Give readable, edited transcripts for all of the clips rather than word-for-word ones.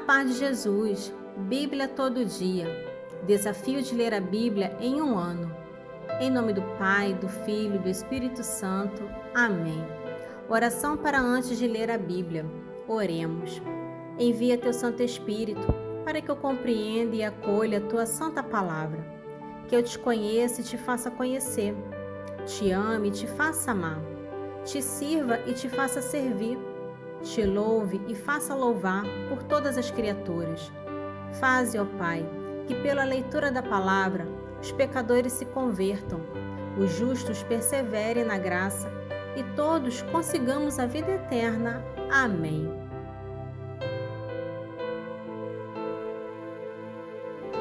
paz de Jesus, Bíblia todo dia. Desafio de ler a Bíblia em um ano. Em nome do Pai, do Filho e do Espírito Santo. Amém. Oração para antes de ler a Bíblia. Oremos. Envia teu Santo Espírito para que eu compreenda e acolha a tua santa palavra. Que eu te conheça e te faça conhecer. Te ame e te faça amar. Te sirva e te faça servir. Te louve e faça louvar por todas as criaturas. Faze, ó Pai, que pela leitura da palavra os pecadores se convertam, os justos perseverem na graça e todos consigamos a vida eterna. Amém.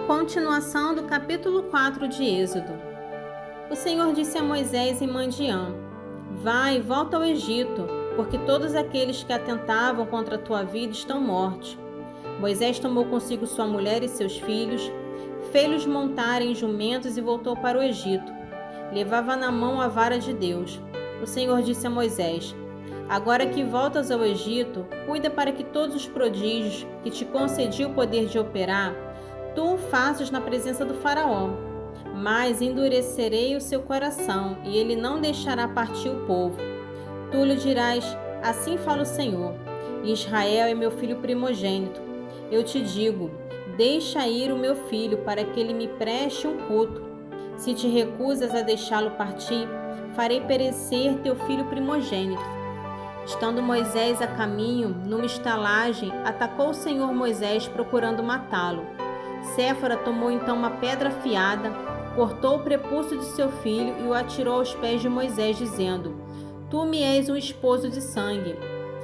Continuação do capítulo 4 de Êxodo. O Senhor disse a Moisés em Madiã: Vai e volta ao Egito, porque todos aqueles que atentavam contra a tua vida estão mortos. Moisés tomou consigo sua mulher e seus filhos, fez-los montarem jumentos e voltou para o Egito. Levava na mão a vara de Deus. O Senhor disse a Moisés: Agora que voltas ao Egito, cuida para que todos os prodígios que te concedi o poder de operar, tu o faças na presença do faraó. Mas endurecerei o seu coração, e ele não deixará partir o povo. Tu lhe dirás: Assim fala o Senhor, Israel é meu filho primogênito. Eu te digo: deixa ir o meu filho, para que ele me preste um culto. Se te recusas a deixá-lo partir, farei perecer teu filho primogênito. Estando Moisés a caminho, numa estalagem, atacou o Senhor Moisés procurando matá-lo. Séfora tomou então uma pedra afiada, cortou o prepúcio de seu filho e o atirou aos pés de Moisés, dizendo: Tu me és um esposo de sangue.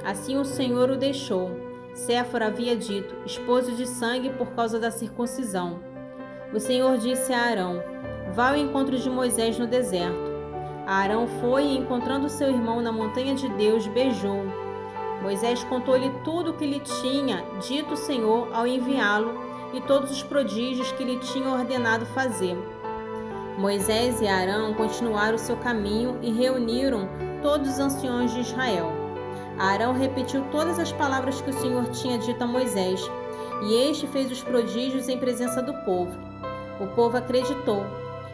Assim o Senhor o deixou. Séfora havia dito: esposo de sangue por causa da circuncisão. O Senhor disse a Arão: Vá ao encontro de Moisés no deserto. Arão foi e, encontrando seu irmão na montanha de Deus, beijou-o. Moisés contou-lhe tudo o que lhe tinha dito o Senhor ao enviá-lo e todos os prodígios que lhe tinha ordenado fazer. Moisés e Arão continuaram o seu caminho e reuniram todos os anciões de Israel. Arão repetiu todas as palavras que o Senhor tinha dito a Moisés, e este fez os prodígios em presença do povo. O povo acreditou,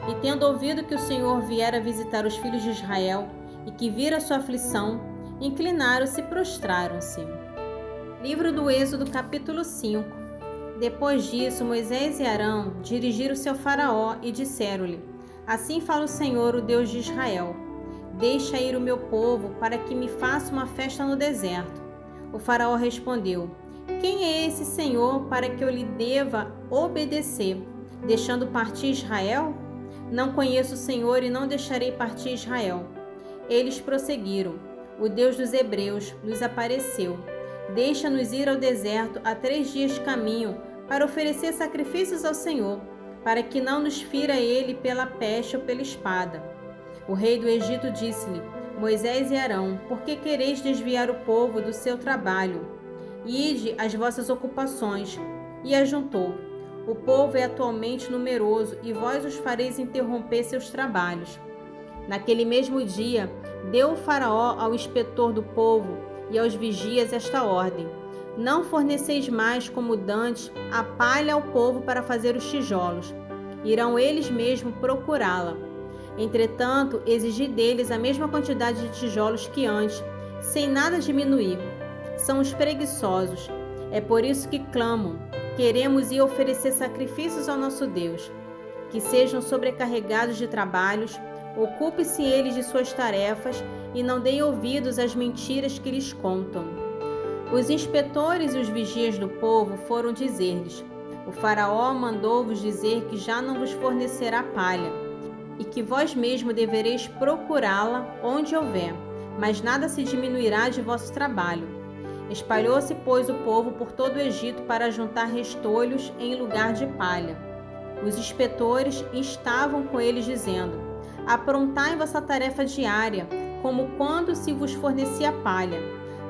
e tendo ouvido que o Senhor viera visitar os filhos de Israel e que vira sua aflição, inclinaram-se e prostraram-se. Livro do Êxodo, capítulo 5. Depois disso, Moisés e Arão dirigiram-se ao faraó e disseram-lhe: Assim fala o Senhor, o Deus de Israel: Deixa ir o meu povo para que me faça uma festa no deserto. O faraó respondeu: Quem é esse Senhor para que eu lhe deva obedecer, deixando partir Israel? Não conheço o Senhor e não deixarei partir Israel. Eles prosseguiram: O Deus dos hebreus nos apareceu. Deixa-nos ir ao deserto a 3 dias de caminho para oferecer sacrifícios ao Senhor, para que não nos fira ele pela peste ou pela espada. O rei do Egito disse-lhe: Moisés e Arão, por que quereis desviar o povo do seu trabalho? Ide às vossas ocupações. E ajuntou: O povo é atualmente numeroso, e vós os fareis interromper seus trabalhos. Naquele mesmo dia, deu o faraó ao inspetor do povo e aos vigias esta ordem: Não forneceis mais, como dantes, a palha ao povo para fazer os tijolos. Irão eles mesmos procurá-la. Entretanto, exigi deles a mesma quantidade de tijolos que antes, sem nada diminuir. São os preguiçosos. É por isso que clamam: Queremos ir oferecer sacrifícios ao nosso Deus. Que sejam sobrecarregados de trabalhos, ocupe-se eles de suas tarefas e não deem ouvidos às mentiras que lhes contam. Os inspetores e os vigias do povo foram dizer-lhes: O faraó mandou-vos dizer que já não vos fornecerá palha, e que vós mesmos devereis procurá-la onde houver, mas nada se diminuirá de vosso trabalho. Espalhou-se, pois, o povo por todo o Egito para juntar restolhos em lugar de palha. Os inspetores estavam com eles, dizendo: Aprontai vossa tarefa diária, como quando se vos fornecia palha.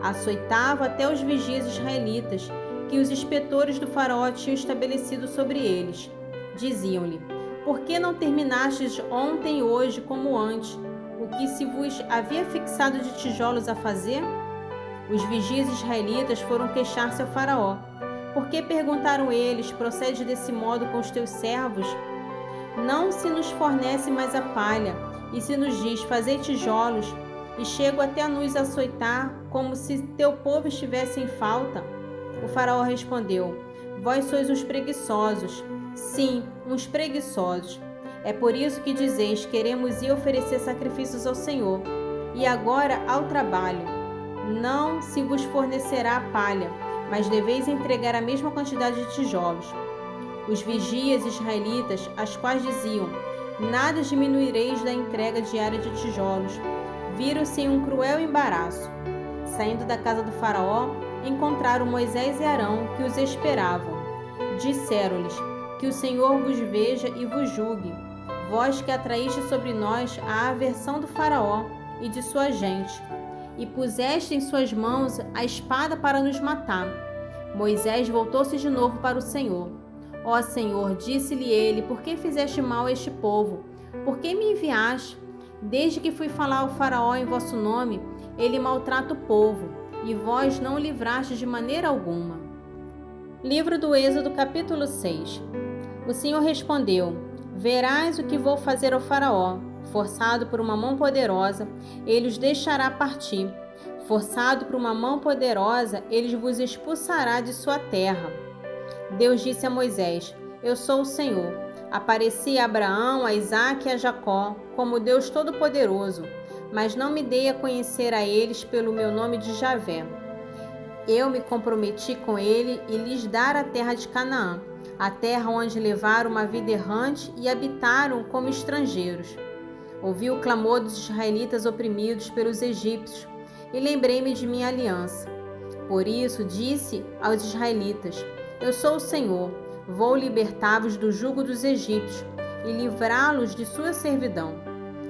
Açoitavam até os vigias israelitas, que os inspetores do faraó tinham estabelecido sobre eles. Diziam-lhe: Por que não terminastes ontem e hoje como antes, o que se vos havia fixado de tijolos a fazer? Os vigias israelitas foram queixar-se ao faraó: Por que perguntaram eles: procede desse modo com os teus servos? Não se nos fornece mais a palha, e se nos diz: fazei tijolos, e chego até a nos açoitar, como se teu povo estivesse em falta? O faraó respondeu: vós sois uns preguiçosos. Sim, uns preguiçosos. É por isso que dizeis: queremos ir oferecer sacrifícios ao Senhor. E agora ao trabalho. Não se vos fornecerá palha, mas deveis entregar a mesma quantidade de tijolos. Os vigias israelitas, as quais diziam: nada diminuireis da entrega diária de tijolos, viram-se em um cruel embaraço. Saindo da casa do faraó, encontraram Moisés e Arão, que os esperavam. Disseram-lhes: que o Senhor vos veja e vos julgue, vós que atraíste sobre nós a aversão do faraó e de sua gente, e puseste em suas mãos a espada para nos matar. Moisés voltou-se de novo para o Senhor. Ó Senhor, disse-lhe ele: por que fizeste mal a este povo? Por que me enviaste? Desde que fui falar ao faraó em vosso nome, ele maltrata o povo, e vós não o livrastes de maneira alguma. Livro do Êxodo, capítulo 6. O Senhor respondeu: verás o que vou fazer ao faraó. Forçado por uma mão poderosa, ele os deixará partir. Forçado por uma mão poderosa, ele vos expulsará de sua terra. Deus disse a Moisés: eu sou o Senhor. Apareci a Abraão, a Isaque e a Jacó como Deus Todo-Poderoso, mas não me dei a conhecer a eles pelo meu nome de Javé. Eu me comprometi com ele e lhes dar a terra de Canaã, a terra onde levaram uma vida errante e habitaram como estrangeiros. Ouvi o clamor dos israelitas oprimidos pelos egípcios e lembrei-me de minha aliança. Por isso disse aos israelitas: eu sou o Senhor, vou libertar-vos do jugo dos egípcios e livrá-los de sua servidão.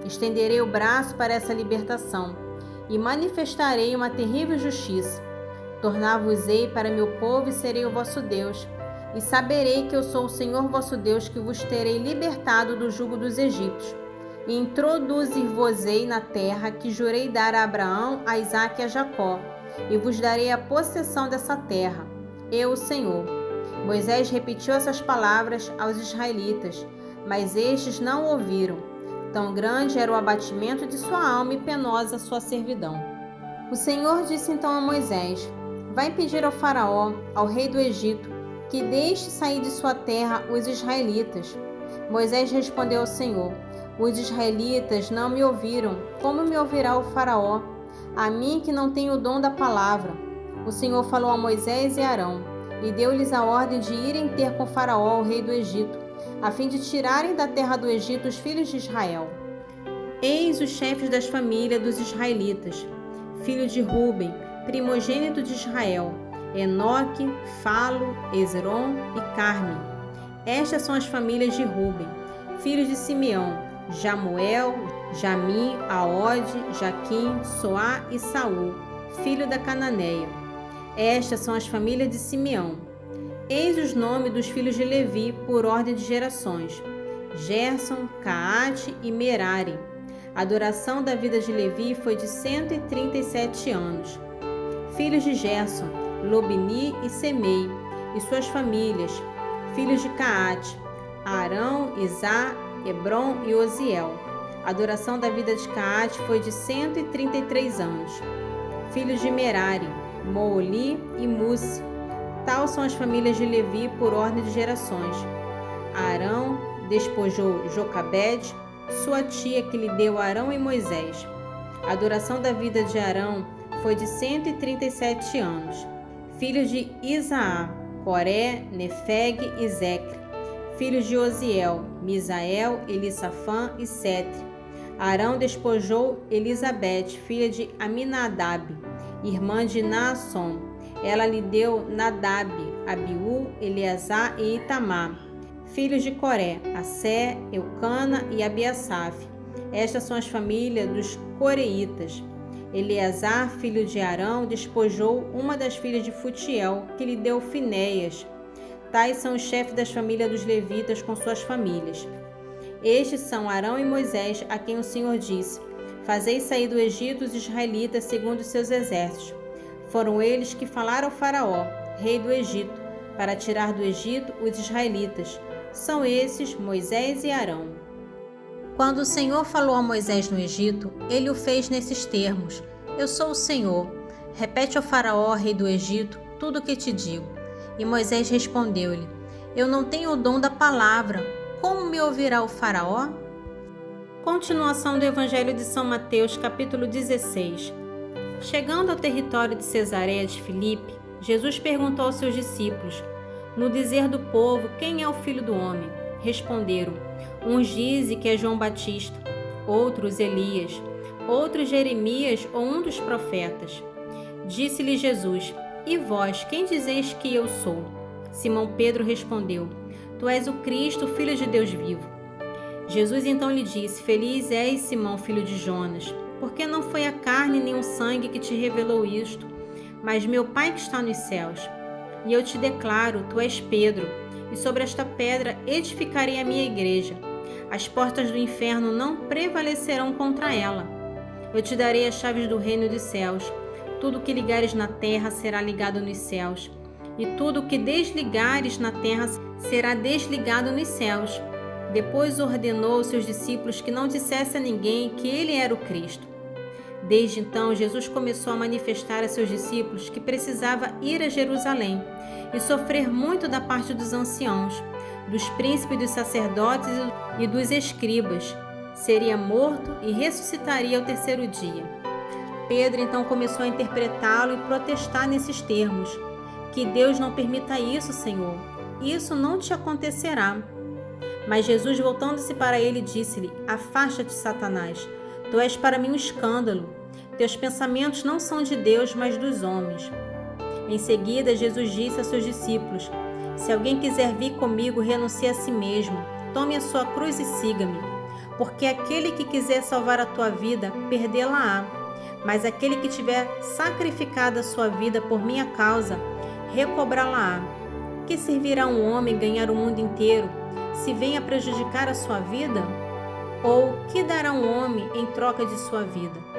Estenderei o braço para essa libertação e manifestarei uma terrível justiça. Tornar-vos-ei para meu povo e serei o vosso Deus, e saberei que eu sou o Senhor vosso Deus, que vos terei libertado do jugo dos egípcios, e introduzir-vos-ei na terra que jurei dar a Abraão, a Isaque e a Jacó, e vos darei a possessão dessa terra. Eu, o Senhor. Moisés repetiu essas palavras aos israelitas, mas estes não ouviram. Tão grande era o abatimento de sua alma e penosa a sua servidão. O Senhor disse então a Moisés: vai pedir ao faraó, ao rei do Egito, que deixe sair de sua terra os israelitas. Moisés respondeu ao Senhor: os israelitas não me ouviram, como me ouvirá o faraó, a mim que não tenho o dom da palavra? O Senhor falou a Moisés e Arão, e deu-lhes a ordem de irem ter com faraó, o rei do Egito, a fim de tirarem da terra do Egito os filhos de Israel. Eis os chefes das famílias dos israelitas: filho de Ruben, primogênito de Israel, Enoque, Falo, Hezron e Carme. Estas são as famílias de Ruben. Filhos de Simeão: Jamuel, Jamim, Aode, Jaquim, Soá e Saul, filho da Cananeia. Estas são as famílias de Simeão. Eis os nomes dos filhos de Levi por ordem de gerações: Gerson, Caate e Merari. A duração da vida de Levi foi de 137 anos. Filhos de Gerson: Lobni e Semei, e suas famílias. Filhos de Caate: Arão, Izá, Hebron e Oziel. A duração da vida de Caate foi de 133 anos. Filhos de Merari: Mooli e Musi. Tal são as famílias de Levi por ordem de gerações. Arão despojou Jocabede, sua tia, que lhe deu Arão e Moisés. A duração da vida de Arão foi de 137 anos. Filhos de Isaá: Coré, Nefeg e Zecre. Filhos de Oziel: Misael, Elisafã e Setre. Arão despojou Elizabete, filha de Aminadab, irmã de Naasson. Ela lhe deu Nadab, Abiú, Eleazar e Itamar. Filhos de Coré: Assé, Eucana e Abiasaf. Estas são as famílias dos coreitas. Eleazar, filho de Arão, despojou uma das filhas de Futiel, que lhe deu Finéias. Tais são os chefes das famílias dos levitas com suas famílias. Estes são Arão e Moisés, a quem o Senhor disse: fazei sair do Egito os israelitas segundo os seus exércitos. Foram eles que falaram ao faraó, rei do Egito, para tirar do Egito os israelitas. São esses Moisés e Arão. Quando o Senhor falou a Moisés no Egito, ele o fez nesses termos: Eu sou o Senhor. Repete ao faraó, rei do Egito, tudo o que te digo. E Moisés respondeu-lhe: Eu não tenho o dom da palavra. Como me ouvirá o faraó? Continuação do Evangelho de São Mateus, capítulo 16. Chegando ao território de Cesareia de Filipe, Jesus perguntou aos seus discípulos: No dizer do povo, quem é o Filho do Homem? Responderam: Uns dizem que é João Batista, outros Elias, outros Jeremias ou um dos profetas. Disse-lhe Jesus: E vós, quem dizeis que eu sou? Simão Pedro respondeu: Tu és o Cristo, Filho de Deus vivo. Jesus então lhe disse: Feliz és, Simão, filho de Jonas, porque não foi a carne nem o sangue que te revelou isto, mas meu Pai que está nos céus. E eu te declaro, tu és Pedro, e sobre esta pedra edificarei a minha igreja. As portas do inferno não prevalecerão contra ela. Eu te darei as chaves do reino dos céus. Tudo o que ligares na terra será ligado nos céus, e tudo o que desligares na terra será desligado nos céus. Depois ordenou aos seus discípulos que não dissesse a ninguém que ele era o Cristo. Desde então, Jesus começou a manifestar a seus discípulos que precisava ir a Jerusalém e sofrer muito da parte dos anciãos, dos príncipes dos sacerdotes e dos escribas. Seria morto e ressuscitaria ao terceiro dia. Pedro então começou a interpretá-lo e protestar nesses termos: Que Deus não permita isso, Senhor. Isso não te acontecerá. Mas Jesus, voltando-se para ele, disse-lhe: Afasta-te, Satanás. Tu és para mim um escândalo. Teus pensamentos não são de Deus, mas dos homens. Em seguida, Jesus disse a seus discípulos: Se alguém quiser vir comigo, renuncie a si mesmo. Tome a sua cruz e siga-me. Porque aquele que quiser salvar a tua vida, perdê-la-á. Mas aquele que tiver sacrificado a sua vida por minha causa, recobrá-la-á. Que servirá um homem ganhar o mundo inteiro, se vem a prejudicar a sua vida? Ou que dará um homem em troca de sua vida?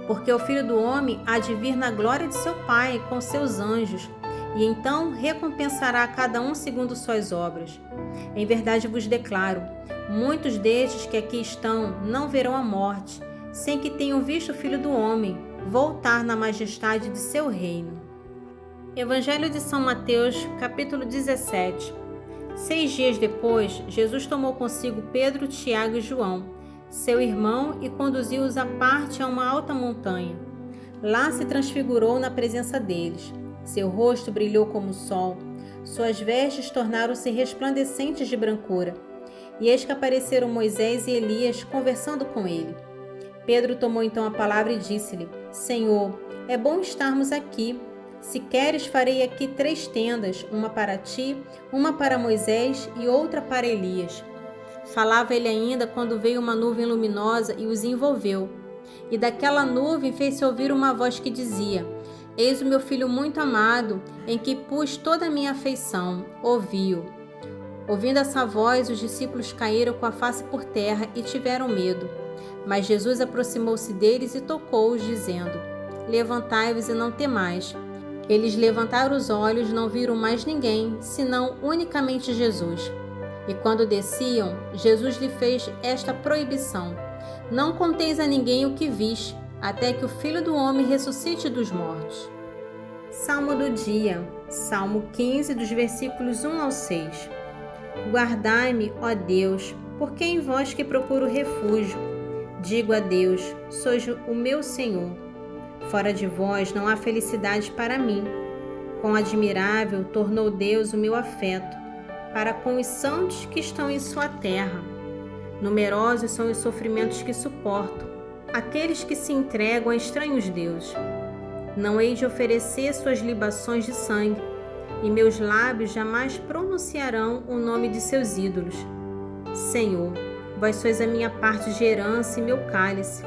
Porque o Filho do Homem há de vir na glória de seu Pai com seus anjos, e então recompensará a cada um segundo suas obras. Em verdade vos declaro, muitos destes que aqui estão não verão a morte, sem que tenham visto o Filho do Homem voltar na majestade de seu reino. Evangelho de São Mateus, capítulo 17. 6 dias depois, Jesus tomou consigo Pedro, Tiago e João, seu irmão, e conduziu-os à parte a uma alta montanha. Lá se transfigurou na presença deles. Seu rosto brilhou como o sol, suas vestes tornaram-se resplandecentes de brancura. E eis que apareceram Moisés e Elias conversando com ele. Pedro tomou então a palavra e disse-lhe: Senhor, é bom estarmos aqui. Se queres, farei aqui 3 tendas, uma para ti, uma para Moisés e outra para Elias. Falava ele ainda quando veio uma nuvem luminosa e os envolveu. E daquela nuvem fez-se ouvir uma voz que dizia: Eis o meu filho muito amado, em que pus toda a minha afeição, ouvi-o. Ouvindo essa voz, os discípulos caíram com a face por terra e tiveram medo. Mas Jesus aproximou-se deles e tocou-os, dizendo: Levantai-vos e não temais. Eles levantaram os olhos e não viram mais ninguém, senão unicamente Jesus. E quando desciam, Jesus lhe fez esta proibição: Não conteis a ninguém o que viste, até que o Filho do Homem ressuscite dos mortos. Salmo do dia, Salmo 15, dos versículos 1 ao 6. Guardai-me, ó Deus, porque em vós que procuro refúgio. Digo a Deus: sois o meu Senhor. Fora de vós não há felicidade para mim. Quão admirável tornou Deus o meu afeto para com os santos que estão em sua terra. Numerosos são os sofrimentos que suporto, aqueles que se entregam a estranhos deuses. Não hei de oferecer suas libações de sangue, e meus lábios jamais pronunciarão o nome de seus ídolos. Senhor, vós sois a minha parte de herança e meu cálice.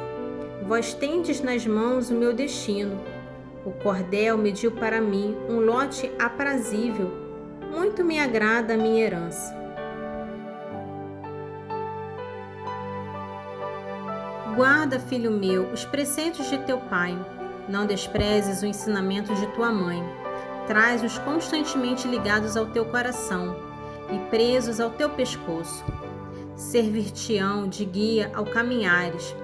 Vós tendes nas mãos o meu destino. O cordel mediu para mim um lote aprazível. Muito me agrada a minha herança. Guarda, filho meu, os preceitos de teu pai. Não desprezes o ensinamento de tua mãe. traz-os constantemente ligados ao teu coração e presos ao teu pescoço. Servir-te-ão de guia ao caminhares,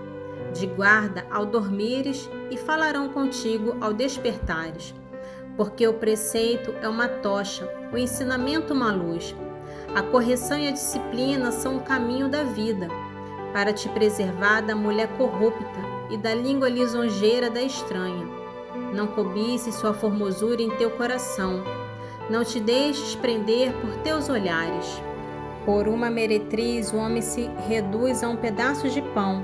de guarda ao dormires, e falarão contigo ao despertares. Porque o preceito é uma tocha, o ensinamento uma luz. A correção e a disciplina são o caminho da vida, para te preservar da mulher corrupta e da língua lisonjeira da estranha. Não cobices sua formosura em teu coração, não te deixes prender por teus olhares. Por uma meretriz o homem se reduz a um pedaço de pão,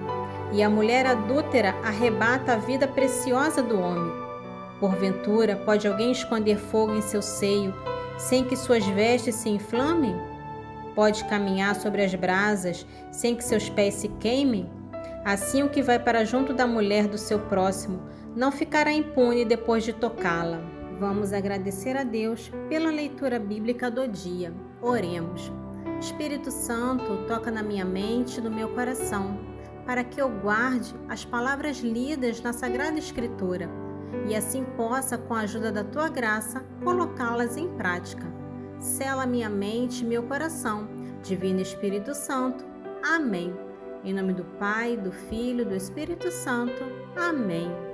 e a mulher adúltera arrebata a vida preciosa do homem. Porventura, pode alguém esconder fogo em seu seio, sem que suas vestes se inflamem? Pode caminhar sobre as brasas, sem que seus pés se queimem? Assim, o que vai para junto da mulher do seu próximo não ficará impune depois de tocá-la. Vamos agradecer a Deus pela leitura bíblica do dia. Oremos. Espírito Santo, toca na minha mente e no meu coração, para que eu guarde as palavras lidas na Sagrada Escritura e assim possa, com a ajuda da Tua graça, colocá-las em prática. Sela minha mente e meu coração. Divino Espírito Santo. Amém. Em nome do Pai, do Filho e do Espírito Santo. Amém.